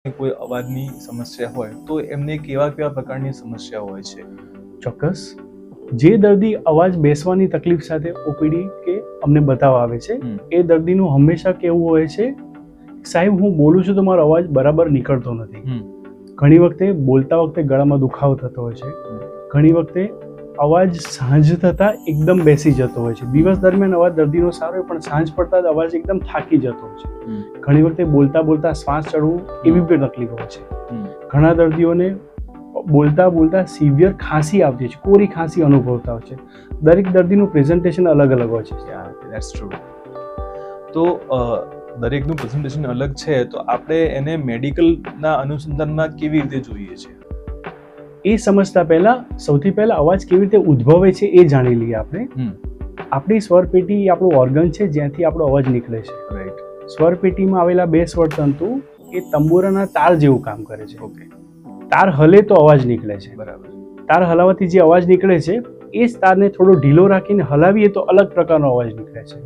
કોઈ અવાજની સમસ્યા હોય તો એમને કેવા પ્રકારની સમસ્યા હોય છે? ચોક્કસ. જે દર્દી અવાજ બેસવાની તકલીફ સાથે ઓપીડી કે અમને બતાવવા આવે છે એ દર્દીનું હંમેશા કેવું હોય છે, સાહેબ હું બોલું છું તો મારો અવાજ બરાબર નીકળતો નથી. ઘણી વખતે બોલતા વખતે ગળામાં દુખાવો થતો હોય છે. ઘણી વખતે અવાજ સાંજ થતાં એકદમ બેસી જતો હોય છે. દિવસ દરમિયાન અવાજ દર્દીનો સારો હોય પણ સાંજ પડતા જ અવાજ એકદમ થાકી જતો હોય છે. ઘણી વખતે બોલતા બોલતા શ્વાસ ચડવું એવી પણ તકલીફ હોય છે. ઘણા દર્દીઓને બોલતા બોલતા સિવિયર ખાંસી આવતી હોય છે, કોરી ખાંસી અનુભવતા હોય છે. દરેક દર્દીનું પ્રેઝન્ટેશન અલગ અલગ હોય છે. That's true. તો દરેકનું પ્રેઝન્ટેશન અલગ છે, તો આપણે એને મેડિકલના અનુસંધાનમાં કેવી રીતે જોઈએ છે? એ સમજતા પહેલા સૌથી પહેલા અવાજ કેવી રીતે ઉદ્ભવે છે એ જાણી લઈએ આપણે. આપણી સ્વરપેટી એ આપણું ઓર્ગન છે જ્યાંથી આપણો અવાજ નીકળે છે. રાઈટ. સ્વરપેટીમાં આવેલા બે સ્વરતંતુ એ તંબુરાના તાર જેવું કામ કરે છે. ઓકે. તાર હલે તો અવાજ નીકળે છે. બરાબર. તાર હલાવવાથી જે અવાજ નીકળે છે એ જ તારને થોડો ઢીલો રાખીને હલાવીએ તો અલગ પ્રકારનો અવાજ નીકળે છે.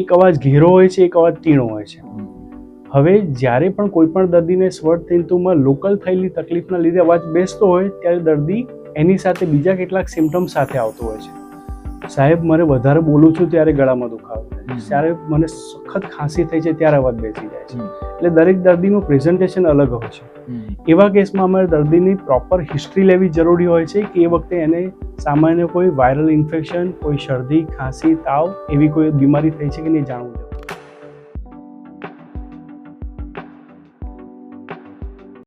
એક અવાજ ઘેરો હોય છે, એક અવાજ તીણો હોય છે. હવે જ્યારે પણ કોઈ પણ દર્દીને સ્વરતંતુમાં લોકલ થયેલી તકલીફના લીધે અવાજ બેસતો હોય ત્યારે દર્દી એની સાથે બીજા કેટલાક સિમ્પટમ્સ સાથે આવતો હોય છે. સાહેબ મને વધારે બોલું છું ત્યારે ગળામાં દુખાવો થાય છે, ત્યારે મને સખત ખાંસી થઈ છે ત્યારે અવાજ બેસી જાય છે. એટલે દરેક દર્દીનું પ્રેઝન્ટેશન અલગ હોય છે. એવા કેસમાં અમારે દર્દીની પ્રોપર હિસ્ટ્રી લેવી જરૂરી હોય છે કે એ વખતે એને સામાન્ય કોઈ વાયરલ ઇન્ફેક્શન, કોઈ શરદી, ખાંસી, તાવ એવી કોઈ બીમારી થઈ છે કે નહીં જાણવું જોઈએ.